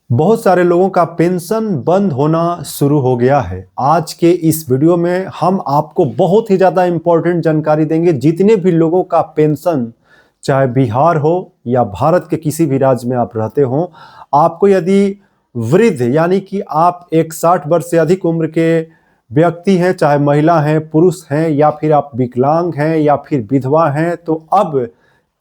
बहुत सारे लोगों का पेंशन बंद होना शुरू हो गया है। आज के इस वीडियो में हम आपको बहुत ही ज़्यादा इम्पोर्टेंट जानकारी देंगे। जितने भी लोगों का पेंशन, चाहे बिहार हो या भारत के किसी भी राज्य में आप रहते हो, आपको यदि वृद्ध यानी कि आप एक 60 वर्ष से अधिक उम्र के व्यक्ति हैं, चाहे महिला हैं, पुरुष हैं, या फिर आप विकलांग हैं या फिर विधवा हैं, तो अब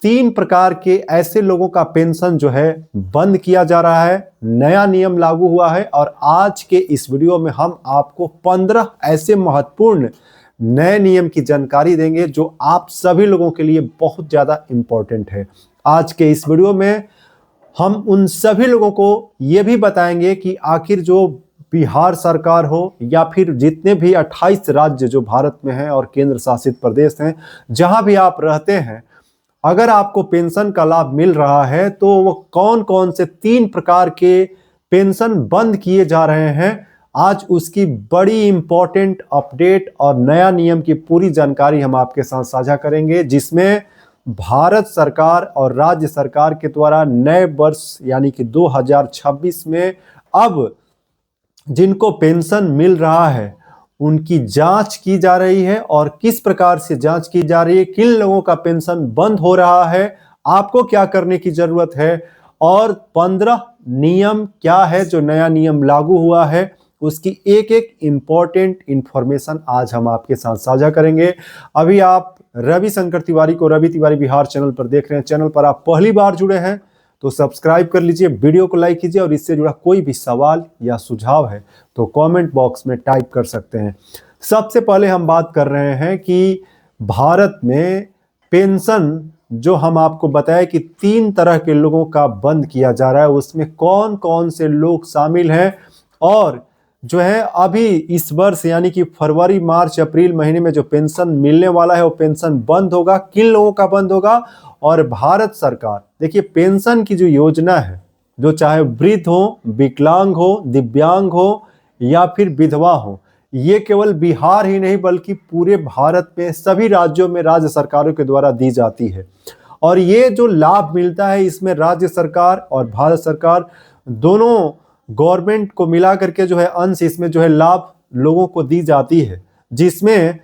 3 प्रकार के ऐसे लोगों का पेंशन जो है बंद किया जा रहा है। नया नियम लागू हुआ है और आज के इस वीडियो में हम आपको 15 ऐसे महत्वपूर्ण नए नियम की जानकारी देंगे जो आप सभी लोगों के लिए बहुत ज़्यादा इम्पोर्टेंट है। आज के इस वीडियो में हम उन सभी लोगों को ये भी बताएंगे कि आखिर जो बिहार सरकार हो या फिर जितने भी 28 राज्य जो भारत में हैं और केंद्र शासित प्रदेश हैं, जहां भी आप रहते हैं, अगर आपको पेंशन का लाभ मिल रहा है तो वो कौन कौन से 3 प्रकार के पेंशन बंद किए जा रहे हैं, आज उसकी बड़ी इंपॉर्टेंट अपडेट और नया नियम की पूरी जानकारी हम आपके साथ साझा करेंगे, जिसमें भारत सरकार और राज्य सरकार के द्वारा नए वर्ष यानी कि 2026 में अब जिनको पेंशन मिल रहा है उनकी जांच की जा रही है। और किस प्रकार से जांच की जा रही है, किन लोगों का पेंशन बंद हो रहा है, आपको क्या करने की जरूरत है, और 15 नियम क्या है जो नया नियम लागू हुआ है, उसकी एक एक इंपॉर्टेंट इंफॉर्मेशन आज हम आपके साथ साझा करेंगे। अभी आप रवि शंकर तिवारी को रवि तिवारी बिहार चैनल पर देख रहे हैं। चैनल पर आप पहली बार जुड़े हैं तो सब्सक्राइब कर लीजिए, वीडियो को लाइक कीजिए और इससे जुड़ा कोई भी सवाल या सुझाव है तो कमेंट बॉक्स में टाइप कर सकते हैं। सबसे पहले हम बात कर रहे हैं कि भारत में पेंशन जो हम आपको बताया कि 3 तरह के लोगों का बंद किया जा रहा है, उसमें कौन कौन से लोग शामिल हैं, और जो है अभी इस वर्ष यानी कि फरवरी मार्च अप्रैल महीने में जो पेंशन मिलने वाला है वो पेंशन बंद होगा, किन लोगों का बंद होगा। और भारत सरकार देखिए, पेंशन की जो योजना है, जो चाहे वृद्ध हो, विकलांग हो, दिव्यांग हो या फिर विधवा हो, ये केवल बिहार ही नहीं बल्कि पूरे भारत में सभी राज्यों में राज्य सरकारों के द्वारा दी जाती है। और ये जो लाभ मिलता है इसमें राज्य सरकार और भारत सरकार दोनों गवर्नमेंट को मिला करके जो है अंश इसमें जो है लाभ लोगों को दी जाती है, जिसमें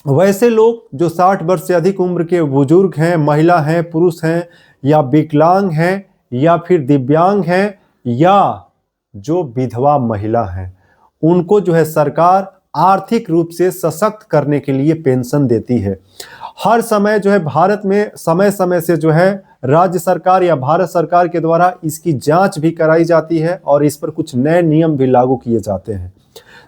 वैसे लोग जो 60 वर्ष से अधिक उम्र के बुजुर्ग हैं, महिला हैं, पुरुष हैं, या विकलांग हैं, या फिर दिव्यांग हैं, या जो विधवा महिला हैं, उनको जो है सरकार आर्थिक रूप से सशक्त करने के लिए पेंशन देती है। हर समय जो है भारत में समय समय से जो है राज्य सरकार या भारत सरकार के द्वारा इसकी जांच भी कराई जाती है और इस पर कुछ नए नियम भी लागू किए जाते हैं,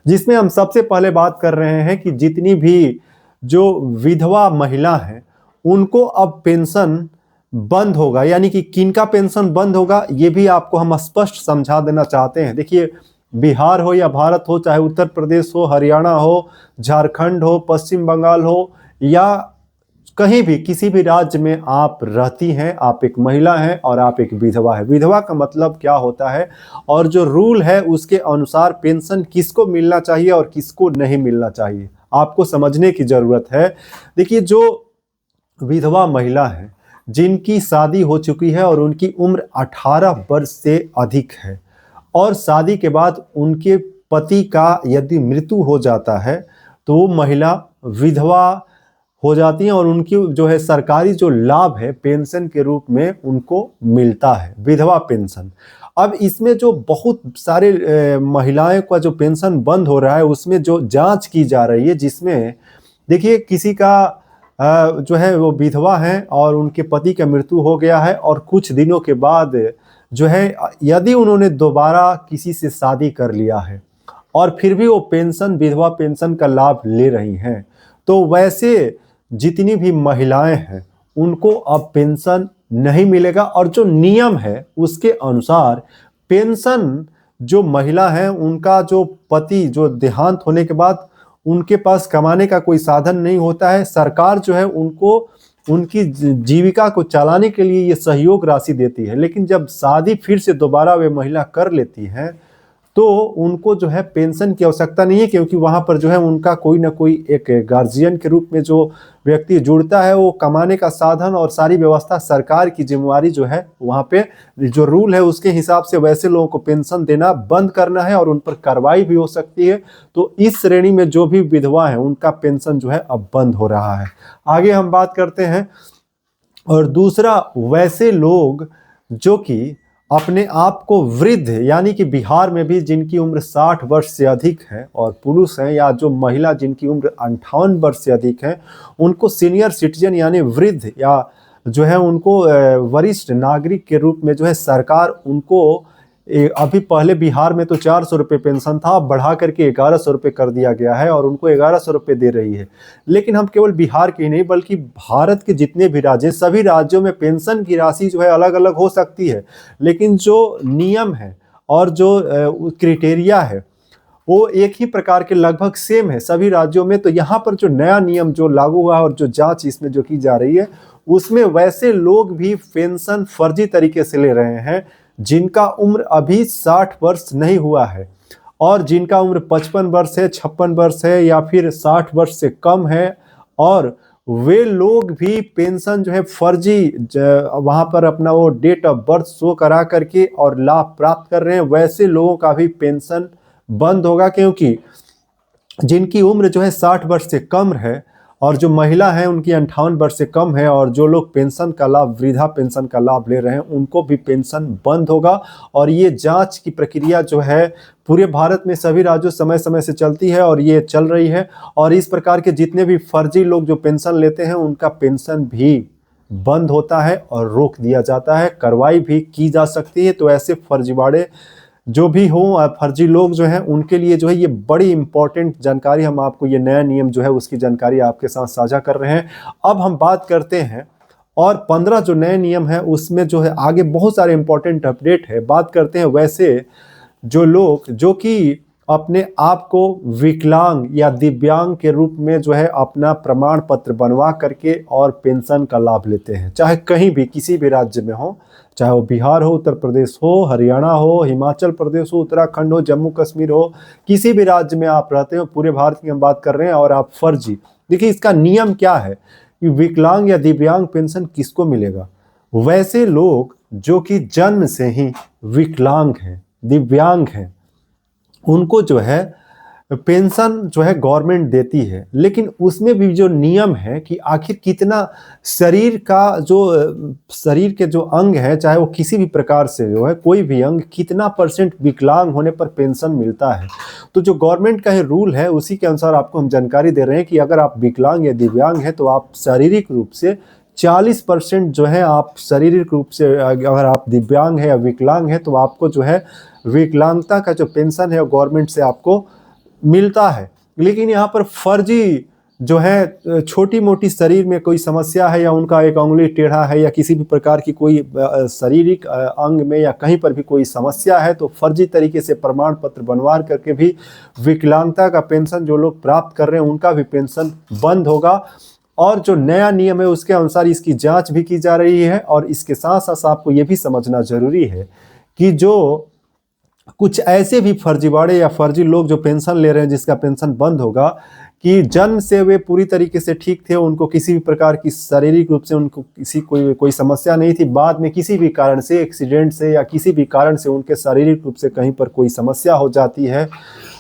जिसमें हम सबसे पहले बात कर रहे हैं कि जितनी भी जो विधवा महिला हैं उनको अब पेंशन बंद होगा। यानी कि किनका पेंशन बंद होगा ये भी आपको हम स्पष्ट समझा देना चाहते हैं। देखिए, बिहार हो या भारत हो, चाहे उत्तर प्रदेश हो, हरियाणा हो, झारखंड हो, पश्चिम बंगाल हो, या कहीं भी किसी भी राज्य में आप रहती हैं, आप एक महिला हैं और आप एक विधवा है। विधवा का मतलब क्या होता है और जो रूल है उसके अनुसार पेंशन किसको मिलना चाहिए और किसको नहीं मिलना चाहिए, आपको समझने की जरूरत है। देखिए, जो विधवा महिला है जिनकी शादी हो चुकी है और उनकी उम्र 18 वर्ष से अधिक है और शादी के बाद उनके पति का यदि मृत्यु हो जाता है तो वो महिला विधवा हो जाती हैं और उनकी जो है सरकारी जो लाभ है पेंशन के रूप में उनको मिलता है, विधवा पेंशन। अब इसमें जो बहुत सारे महिलाएं का जो पेंशन बंद हो रहा है उसमें जो जांच की जा रही है, जिसमें देखिए किसी का जो है वो विधवा है और उनके पति का मृत्यु हो गया है और कुछ दिनों के बाद जो है यदि उन्होंने दोबारा किसी से शादी कर लिया है और फिर भी वो पेंशन, विधवा पेंशन का लाभ ले रही हैं, तो वैसे जितनी भी महिलाएं हैं उनको अब पेंशन नहीं मिलेगा। और जो नियम है उसके अनुसार पेंशन जो महिला है उनका जो पति जो देहांत होने के बाद उनके पास कमाने का कोई साधन नहीं होता है, सरकार जो है उनको उनकी जीविका को चलाने के लिए ये सहयोग राशि देती है। लेकिन जब शादी फिर से दोबारा वे महिला कर लेती हैं तो उनको जो है पेंशन की आवश्यकता नहीं है, क्योंकि वहाँ पर जो है उनका कोई ना कोई एक गार्जियन के रूप में जो व्यक्ति जुड़ता है, वो कमाने का साधन और सारी व्यवस्था सरकार की जिम्मेवारी जो है, वहाँ पे जो रूल है उसके हिसाब से वैसे लोगों को पेंशन देना बंद करना है और उन पर कार्रवाई भी हो सकती है। तो इस श्रेणी में जो भी विधवा है उनका पेंशन जो है अब बंद हो रहा है। आगे हम बात करते हैं। और दूसरा, वैसे लोग जो कि अपने आप को वृद्ध, यानी कि बिहार में भी जिनकी उम्र 60 वर्ष से अधिक है और पुरुष हैं, या जो महिला जिनकी उम्र 58 वर्ष से अधिक है, उनको सीनियर सिटीजन यानी वृद्ध या जो है उनको वरिष्ठ नागरिक के रूप में जो है सरकार उनको अभी पहले बिहार में तो 400 रुपये पेंशन था, अब बढ़ा करके 1100 रुपये कर दिया गया है और उनको 1100 रुपये दे रही है। लेकिन हम केवल बिहार के ही नहीं बल्कि भारत के जितने भी राज्य, सभी राज्यों में पेंशन की राशि जो है अलग अलग हो सकती है, लेकिन जो नियम है और जो क्राइटेरिया है वो एक ही प्रकार के लगभग सेम है सभी राज्यों में। तो यहाँ पर जो नया नियम जो लागू हुआ है और जो जांच इसमें जो की जा रही है, उसमें वैसे लोग भी पेंशन फर्जी तरीके से ले रहे हैं जिनका उम्र अभी 60 वर्ष नहीं हुआ है और जिनका उम्र 55 वर्ष है, 56 वर्ष है या फिर 60 वर्ष से कम है, और वे लोग भी पेंशन जो है फर्जी वहां पर अपना वो डेट ऑफ बर्थ शो करा करके और लाभ प्राप्त कर रहे हैं। वैसे लोगों का भी पेंशन बंद होगा, क्योंकि जिनकी उम्र जो है 60 वर्ष से कम है और जो महिला है उनकी 58 वर्ष से कम है, और जो लोग पेंशन का लाभ, वृद्धा पेंशन का लाभ ले रहे हैं, उनको भी पेंशन बंद होगा। और ये जांच की प्रक्रिया जो है पूरे भारत में सभी राज्यों समय समय से चलती है और ये चल रही है। और इस प्रकार के जितने भी फर्जी लोग जो पेंशन लेते हैं उनका पेंशन भी बंद होता है और रोक दिया जाता है, कार्रवाई भी की जा सकती है। तो ऐसे फर्जीवाड़े जो भी हो, फर्जी लोग जो हैं, उनके लिए जो है ये बड़ी इंपॉर्टेंट जानकारी, हम आपको ये नया नियम जो है उसकी जानकारी आपके साथ साझा कर रहे हैं। अब हम बात करते हैं और 15 जो नए नियम है उसमें जो है आगे बहुत सारे इंपॉर्टेंट अपडेट है। बात करते हैं वैसे जो लोग जो कि अपने आप को विकलांग या दिव्यांग के रूप में जो है अपना प्रमाण पत्र बनवा करके और पेंशन का लाभ लेते हैं, चाहे कहीं भी किसी भी राज्य में हो, चाहे वो बिहार हो, उत्तर प्रदेश हो, हरियाणा हो, हिमाचल प्रदेश हो, उत्तराखंड हो, जम्मू कश्मीर हो, किसी भी राज्य में आप रहते हो, पूरे भारत की हम बात कर रहे हैं। और आप फर्जी, देखिए इसका नियम क्या है कि विकलांग या दिव्यांग पेंशन किसको मिलेगा? वैसे लोग जो कि जन्म से ही विकलांग हैं, दिव्यांग हैं, उनको जो है पेंशन जो है गवर्नमेंट देती है। लेकिन उसमें भी जो नियम है कि आखिर कितना शरीर के जो अंग है, चाहे वो किसी भी प्रकार से जो है कोई भी अंग, कितना परसेंट विकलांग होने पर पेंशन मिलता है। तो जो गवर्नमेंट का है रूल है उसी के अनुसार आपको हम जानकारी दे रहे हैं कि अगर आप विकलांग या दिव्यांग हैं तो आप शारीरिक रूप से 40% जो है, आप शारीरिक रूप से अगर आप दिव्यांग है या विकलांग है तो आपको जो है विकलांगता का जो पेंशन है गवर्नमेंट से आपको मिलता है। लेकिन यहाँ पर फर्जी जो है, छोटी मोटी शरीर में कोई समस्या है या उनका एक अंगुली टेढ़ा है या किसी भी प्रकार की कोई शारीरिक अंग में या कहीं पर भी कोई समस्या है, तो फर्जी तरीके से प्रमाण पत्र बनवा करके भी विकलांगता का पेंशन जो लोग प्राप्त कर रहे हैं उनका भी पेंशन बंद होगा। और जो नया नियम है उसके अनुसार इसकी जांच भी की जा रही है। और इसके साथ साथ आपको ये भी समझना जरूरी है कि जो कुछ ऐसे भी फर्जीवाड़े या फर्जी लोग जो पेंशन ले रहे हैं जिसका पेंशन बंद होगा, कि जन्म से वे पूरी तरीके से ठीक थे, उनको किसी भी प्रकार की शारीरिक रूप से उनको कोई समस्या नहीं थी, बाद में किसी भी कारण से, एक्सीडेंट से या किसी भी कारण से उनके शारीरिक रूप से कहीं पर कोई समस्या हो जाती है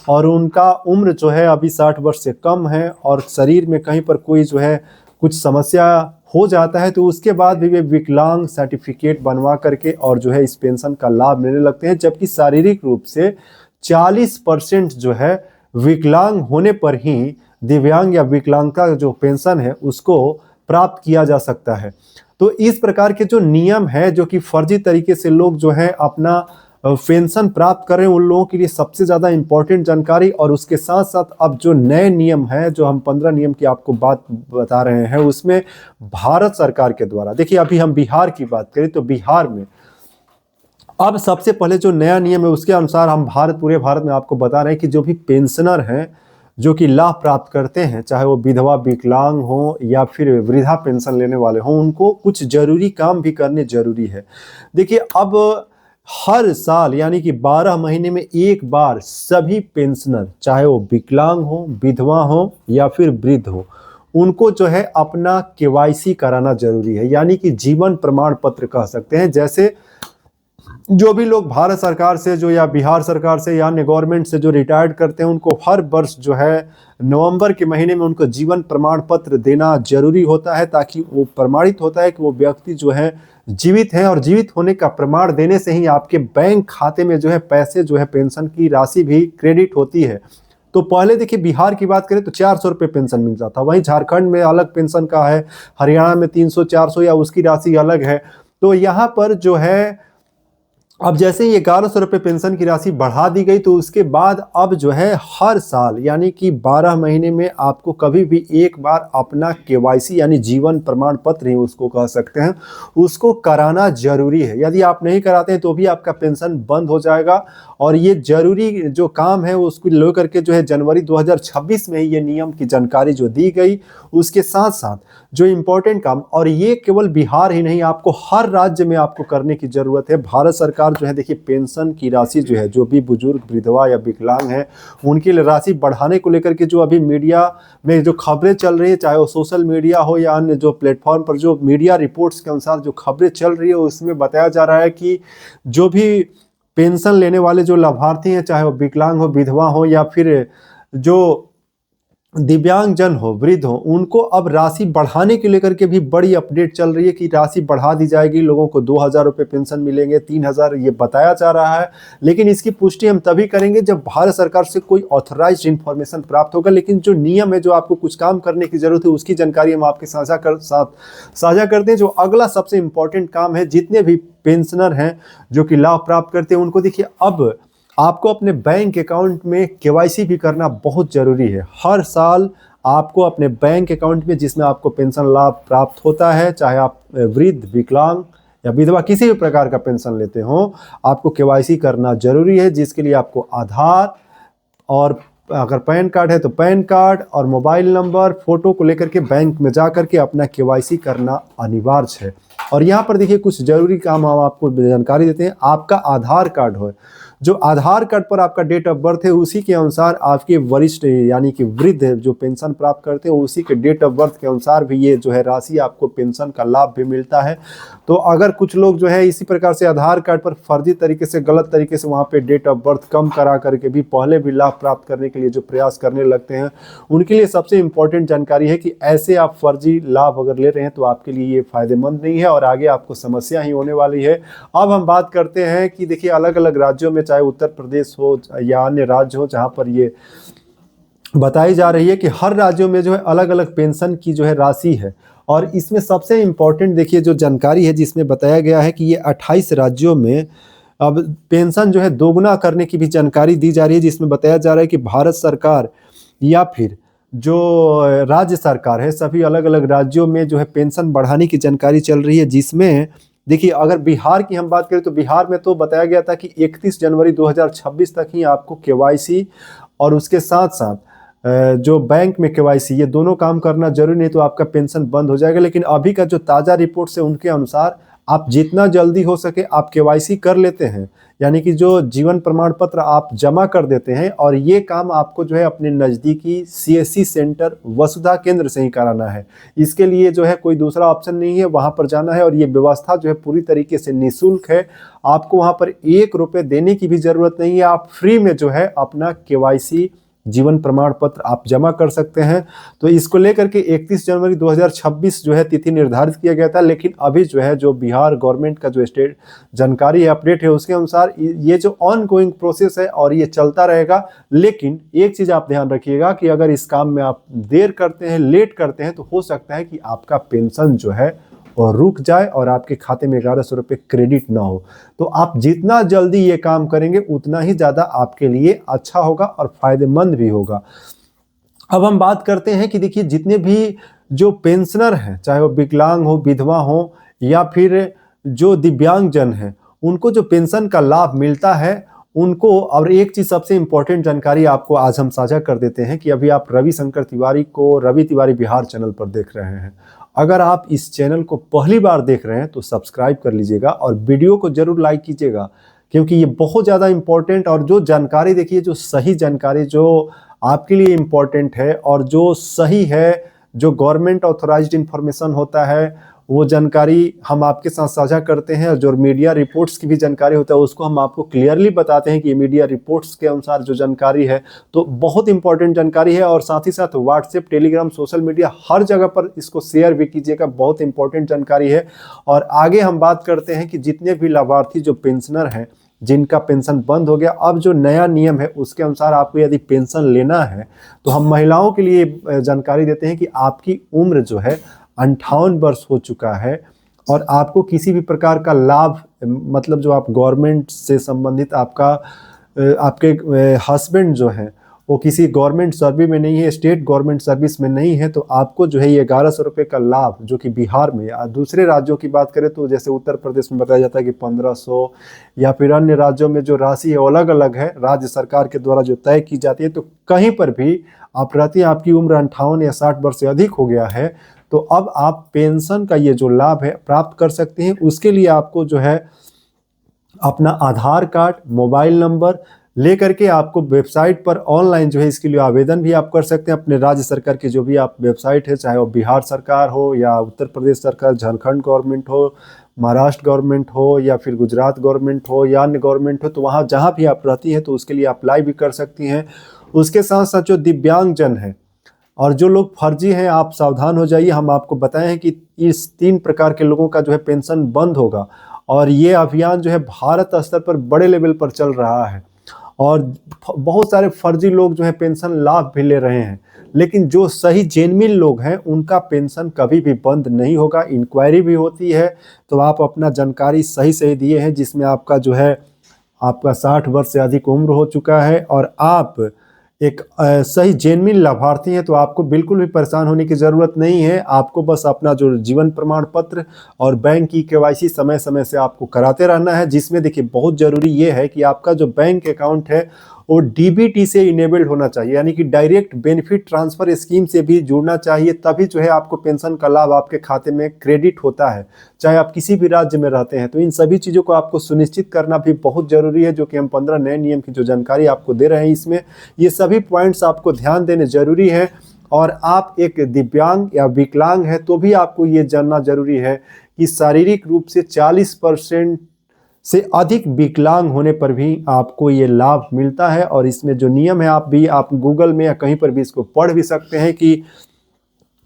और उनका उम्र जो है अभी 60 वर्ष से कम है और शरीर में कहीं पर कोई जो है कुछ समस्या हो जाता है, तो उसके बाद भी वे विकलांग सर्टिफिकेट बनवा करके और जो है इस पेंशन का लाभ लेने लगते हैं। जबकि शारीरिक रूप से 40% जो है विकलांग होने पर ही दिव्यांग या विकलांगता का जो पेंशन है उसको प्राप्त किया जा सकता है। तो इस प्रकार के जो नियम है जो कि फर्जी तरीके से लोग जो है अपना पेंशन प्राप्त कर रहे हैं, उन लोगों के लिए सबसे ज़्यादा इंपॉर्टेंट जानकारी। और उसके साथ साथ अब जो नए नियम है, जो हम 15 नियम की आपको बात बता रहे हैं, उसमें भारत सरकार के द्वारा, देखिए अभी हम बिहार की बात करें तो बिहार में अब सबसे पहले जो नया नियम है उसके अनुसार हम पूरे भारत में आपको बता रहे हैं कि जो भी पेंशनर हैं जो कि लाभ प्राप्त करते हैं, चाहे वो विधवा, विकलांग हो या फिर वृद्धा पेंशन लेने वाले हों, उनको कुछ जरूरी काम भी करने जरूरी है। देखिए अब हर साल यानी कि 12 महीने में एक बार सभी पेंशनर, चाहे वो विकलांग हो, विधवा हो या फिर वृद्ध हो, उनको जो है अपना केवाईसी कराना जरूरी है, यानी कि जीवन प्रमाण पत्र कह सकते हैं। जैसे जो भी लोग भारत सरकार से जो या बिहार सरकार से या अन्य गवर्नमेंट से जो रिटायर्ड करते हैं, उनको हर वर्ष जो है नवंबर के महीने में उनको जीवन प्रमाण पत्र देना जरूरी होता है, ताकि वो प्रमाणित होता है कि वो व्यक्ति जो है जीवित है, और जीवित होने का प्रमाण देने से ही आपके बैंक खाते में जो है पैसे जो है पेंशन की राशि भी क्रेडिट होती है। तो पहले देखिए बिहार की बात करें तो 400 रुपये पेंशन मिलता था, वहीं झारखंड में अलग पेंशन का है, हरियाणा में 300 400 या उसकी राशि अलग है। तो यहाँ पर जो है अब जैसे ही 1100 रुपये पेंशन की राशि बढ़ा दी गई, तो उसके बाद अब जो है हर साल यानी कि 12 महीने में आपको कभी भी एक बार अपना केवाईसी यानी जीवन प्रमाण पत्र ही उसको कह सकते हैं, उसको कराना जरूरी है। यदि आप नहीं कराते हैं तो भी आपका पेंशन बंद हो जाएगा। और ये जरूरी जो काम है उसको लेकर के जो है जनवरी 2026 में ही ये नियम की जानकारी जो दी गई, उसके साथ साथ जो इम्पोर्टेंट काम, और ये केवल बिहार ही नहीं, आपको हर राज्य में आपको करने की जरूरत है। भारत सरकार जो है देखिए पेंशन की राशि जो है, जो भी बुजुर्ग, विधवा या विकलांग है, उनकी राशि बढ़ाने को लेकर के जो अभी मीडिया में जो खबरें चल रही है, चाहे वो सोशल मीडिया हो या अन्य जो प्लेटफॉर्म पर जो मीडिया रिपोर्ट्स के अनुसार जो खबरें चल रही है, उसमें बताया जा रहा है कि जो भी पेंशन लेने वाले जो लाभार्थी हैं, चाहे वो विकलांग हो, विधवा हो या फिर जो दिव्यांग जन हो, वृद्ध हो, उनको अब राशि बढ़ाने के लेकर के भी बड़ी अपडेट चल रही है कि राशि बढ़ा दी जाएगी, लोगों को 2000 रुपये पेंशन मिलेंगे, 3000 ये बताया जा रहा है। लेकिन इसकी पुष्टि हम तभी करेंगे जब भारत सरकार से कोई ऑथराइज्ड इंफॉर्मेशन प्राप्त होगा। लेकिन जो नियम है, जो आपको कुछ काम करने की जरूरत है, उसकी जानकारी हम आपके साझा करते हैं। जो अगला सबसे इंपॉर्टेंट काम है, जितने भी पेंशनर हैं जो कि लाभ प्राप्त करते हैं, उनको देखिए अब आपको अपने बैंक अकाउंट में केवाईसी भी करना बहुत ज़रूरी है। हर साल आपको अपने बैंक अकाउंट में, जिसमें आपको पेंशन लाभ प्राप्त होता है, चाहे आप वृद्ध, विकलांग या विधवा किसी भी प्रकार का पेंशन लेते हो, आपको केवाईसी करना जरूरी है, जिसके लिए आपको आधार, और अगर पैन कार्ड है तो पैन कार्ड और मोबाइल नंबर, फोटो को लेकर के बैंक में जा करके अपना केवाईसी करना अनिवार्य है। और यहाँ पर देखिए कुछ जरूरी काम हम आपको जानकारी देते हैं। आपका आधार कार्ड हो, जो आधार कार्ड पर आपका डेट ऑफ बर्थ है, उसी के अनुसार आपके वरिष्ठ यानी कि वृद्ध जो पेंशन प्राप्त करते हैं, उसी के डेट ऑफ बर्थ के अनुसार भी ये जो है राशि आपको पेंशन का लाभ भी मिलता है। तो अगर कुछ लोग जो है इसी प्रकार से आधार कार्ड पर फर्जी तरीके से, गलत तरीके से वहाँ पे डेट ऑफ बर्थ कम करा करके भी पहले भी लाभ प्राप्त करने के लिए जो प्रयास करने लगते हैं, उनके लिए सबसे इम्पोर्टेंट जानकारी है कि ऐसे आप फर्जी लाभ अगर ले रहे हैं तो आपके लिए ये फायदेमंद नहीं है और आगे आपको समस्या ही होने वाली है। अब हम बात करते हैं कि देखिए अलग अलग राज्यों में, चाहे उत्तर प्रदेश हो या अन्य राज्य हो, जहाँ पर ये बताई जा रही है कि हर राज्यों में जो है अलग अलग पेंशन की जो है राशि है। और इसमें सबसे इम्पोर्टेंट देखिए जो जानकारी है, जिसमें बताया गया है कि ये 28 राज्यों में अब पेंशन जो है दोगुना करने की भी जानकारी दी जा रही है, जिसमें बताया जा रहा है कि भारत सरकार या फिर जो राज्य सरकार है, सभी अलग अलग राज्यों में जो है पेंशन बढ़ाने की जानकारी चल रही है। जिसमें देखिए अगर बिहार की हम बात करें तो बिहार में तो बताया गया था कि 31 जनवरी 2026 तक ही आपको केवाईसी और उसके साथ साथ जो बैंक में केवाईसी, ये दोनों काम करना जरूरी, नहीं तो आपका पेंशन बंद हो जाएगा। लेकिन अभी का जो ताज़ा रिपोर्ट है उनके अनुसार आप जितना जल्दी हो सके आप केवाईसी कर लेते हैं, यानी कि जो जीवन प्रमाण पत्र आप जमा कर देते हैं, और ये काम आपको जो है अपने नज़दीकी CSC सेंटर वसुधा केंद्र से ही कराना है। इसके लिए जो है कोई दूसरा ऑप्शन नहीं है, वहाँ पर जाना है। और ये व्यवस्था जो है पूरी तरीके से निःशुल्क है, आपको वहाँ पर 1 रुपये देने की भी ज़रूरत नहीं है। आप फ्री में जो है अपना केवाईसी जीवन प्रमाण पत्र आप जमा कर सकते हैं। तो इसको लेकर के 31 जनवरी 2026 जो है तिथि निर्धारित किया गया था। लेकिन अभी जो है जो बिहार गवर्नमेंट का जो स्टेट जानकारी है, अपडेट है, उसके अनुसार ये जो ऑन गोइंग प्रोसेस है और ये चलता रहेगा। लेकिन एक चीज़ आप ध्यान रखिएगा कि अगर इस काम में आप देर करते हैं, लेट करते हैं, तो हो सकता है कि आपका पेंशन जो है और रुक जाए और आपके खाते में 1100 रुपये क्रेडिट ना हो। तो आप जितना जल्दी ये काम करेंगे उतना ही ज़्यादा आपके लिए अच्छा होगा और फायदेमंद भी होगा। अब हम बात करते हैं कि देखिए जितने भी जो पेंशनर हैं, चाहे वो विकलांग हो, विधवा हो या फिर जो दिव्यांग जन हैं, उनको जो पेंशन का लाभ मिलता है उनको, और एक चीज़ सबसे इम्पोर्टेंट जानकारी आपको आज हम साझा कर देते हैं कि अभी आप रविशंकर तिवारी को रवि तिवारी बिहार चैनल पर देख रहे हैं। अगर आप इस चैनल को पहली बार देख रहे हैं तो सब्सक्राइब कर लीजिएगा और वीडियो को जरूर लाइक कीजिएगा, क्योंकि ये बहुत ज़्यादा इम्पोर्टेंट और जो जानकारी देखिए, जो सही जानकारी जो आपके लिए इम्पोर्टेंट है और जो सही है, जो गवर्नमेंट ऑथोराइज्ड इंफॉर्मेशन होता है, वो जानकारी हम आपके साथ साझा करते हैं। और जो मीडिया रिपोर्ट्स की भी जानकारी होता है उसको हम आपको क्लियरली बताते हैं कि ये मीडिया रिपोर्ट्स के अनुसार जो जानकारी है, तो बहुत इंपॉर्टेंट जानकारी है। और साथ ही साथ व्हाट्सएप, टेलीग्राम, सोशल मीडिया हर जगह पर इसको शेयर भी कीजिएगा, बहुत इंपॉर्टेंट जानकारी है। और आगे हम बात करते हैं कि जितने भी लाभार्थी जो पेंशनर हैं, जिनका पेंशन बंद हो गया, अब जो नया नियम है उसके अनुसार आपको यदि पेंशन लेना है तो हम महिलाओं के लिए जानकारी देते हैं कि आपकी उम्र जो है 58 वर्ष हो चुका है और आपको किसी भी प्रकार का लाभ, मतलब जो आप गवर्नमेंट से संबंधित आपके हस्बैंड जो हैं वो किसी गवर्नमेंट सर्विस में नहीं है, स्टेट गवर्नमेंट सर्विस में नहीं है, तो आपको जो है ये 1100 रुपये का लाभ, जो कि बिहार में, या दूसरे राज्यों की बात करें तो जैसे उत्तर प्रदेश में बताया जाता है कि 1500, या फिर अन्य राज्यों में जो राशि है वो अलग अलग है, राज्य सरकार के द्वारा जो तय की जाती है। तो कहीं पर भी आप रहती हैं, आपकी उम्र 58 या 60 वर्ष से अधिक हो गया है, तो अब आप पेंशन का ये जो लाभ है प्राप्त कर सकते हैं। उसके लिए आपको जो है अपना आधार कार्ड, मोबाइल नंबर लेकर के आपको वेबसाइट पर ऑनलाइन जो है इसके लिए आवेदन भी आप कर सकते हैं। अपने राज्य सरकार की जो भी आप वेबसाइट है, चाहे वो बिहार सरकार हो या उत्तर प्रदेश सरकार, झारखंड गवर्नमेंट हो, महाराष्ट्र गवर्नमेंट हो या फिर गुजरात गवर्नमेंट हो या अन्य गवर्नमेंट हो, तो वहाँ जहाँ भी आप रहती हैं तो उसके लिए अप्लाई भी कर सकती हैं। उसके साथ साथ जो दिव्यांगजन है और जो लोग फर्जी हैं, आप सावधान हो जाइए। हम आपको बताए हैं कि इस 3 प्रकार के लोगों का जो है पेंशन बंद होगा और ये अभियान जो है भारत स्तर पर बड़े लेवल पर चल रहा है और बहुत सारे फर्जी लोग जो है पेंशन लाभ भी ले रहे हैं, लेकिन जो सही जेन्युइन लोग हैं उनका पेंशन कभी भी बंद नहीं होगा। इंक्वायरी भी होती है, तो आप अपना जानकारी सही सही दिए हैं, जिसमें आपका जो है आपका 60 वर्ष से अधिक उम्र हो चुका है और आप एक सही जेन्युइन लाभार्थी हैं, तो आपको बिल्कुल भी परेशान होने की ज़रूरत नहीं है। आपको बस अपना जो जीवन प्रमाण पत्र और बैंक की केवाईसी समय समय से आपको कराते रहना है, जिसमें देखिए बहुत ज़रूरी ये है कि आपका जो बैंक अकाउंट है वो डीबीटी से इनेबल्ड होना चाहिए, यानी कि डायरेक्ट बेनिफिट ट्रांसफ़र स्कीम से भी जुड़ना चाहिए, तभी जो है आपको पेंशन का लाभ आपके खाते में क्रेडिट होता है, चाहे आप किसी भी राज्य में रहते हैं। तो इन सभी चीज़ों को आपको सुनिश्चित करना भी बहुत ज़रूरी है, जो कि हम 15 नए नियम की जो जानकारी आपको दे रहे हैं, इसमें ये सभी पॉइंट्स आपको ध्यान देने ज़रूरी है। और आप एक दिव्यांग या विकलांग है तो भी आपको ये जानना जरूरी है कि शारीरिक रूप से 40% से अधिक विकलांग होने पर भी आपको ये लाभ मिलता है। और इसमें जो नियम है आप गूगल में या कहीं पर भी इसको पढ़ भी सकते हैं कि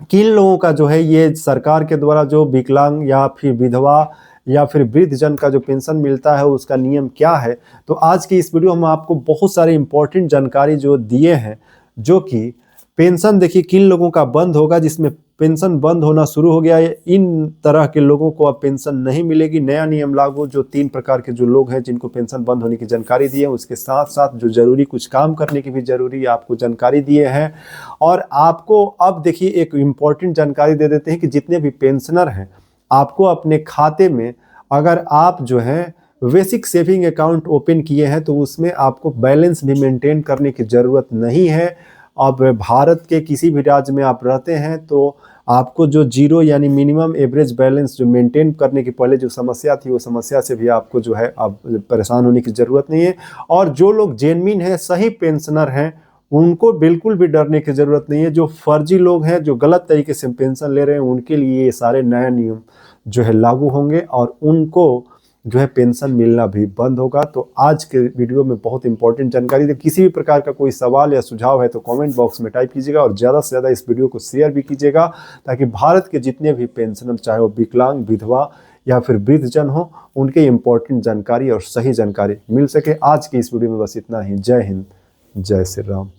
किन लोगों का जो है ये सरकार के द्वारा जो विकलांग या फिर विधवा या फिर वृद्ध जन का जो पेंशन मिलता है उसका नियम क्या है। तो आज की इस वीडियो में आपको बहुत सारे इंपॉर्टेंट जानकारी जो दिए हैं, जो कि पेंशन देखिए किन लोगों का बंद होगा, जिसमें पेंशन बंद होना शुरू हो गया है, इन तरह के लोगों को अब पेंशन नहीं मिलेगी। नया नियम लागू, जो 3 प्रकार के जो लोग हैं जिनको पेंशन बंद होने की जानकारी दी है, उसके साथ साथ जो जरूरी कुछ काम करने की भी जरूरी आपको जानकारी दिए हैं। और आपको अब देखिए एक इम्पॉर्टेंट जानकारी दे देते हैं कि जितने भी पेंशनर हैं, आपको अपने खाते में अगर आप जो है बेसिक सेविंग अकाउंट ओपन किए हैं तो उसमें आपको बैलेंस भी मेंटेन करने की ज़रूरत नहीं है। अब भारत के किसी भी राज्य में आप रहते हैं तो आपको जो जीरो यानी मिनिमम एवरेज बैलेंस जो मेंटेन करने की पहले जो समस्या थी, वो समस्या से भी आपको जो है अब परेशान होने की ज़रूरत नहीं है। और जो लोग जेन्युइन हैं, सही पेंशनर हैं, उनको बिल्कुल भी डरने की ज़रूरत नहीं है। जो फर्जी लोग हैं, जो गलत तरीके से पेंशन ले रहे हैं, उनके लिए ये सारे नए नियम जो है लागू होंगे और उनको जो है पेंशन मिलना भी बंद होगा। तो आज के वीडियो में बहुत इंपॉर्टेंट जानकारी थी। किसी भी प्रकार का कोई सवाल या सुझाव है तो कमेंट बॉक्स में टाइप कीजिएगा और ज़्यादा से ज़्यादा इस वीडियो को शेयर भी कीजिएगा, ताकि भारत के जितने भी पेंशनर, चाहे वो विकलांग, विधवा या फिर वृद्ध जन हो, उनके इंपॉर्टेंट जानकारी और सही जानकारी मिल सके। आज की इस वीडियो में बस इतना ही। जय हिंद, जय श्री राम।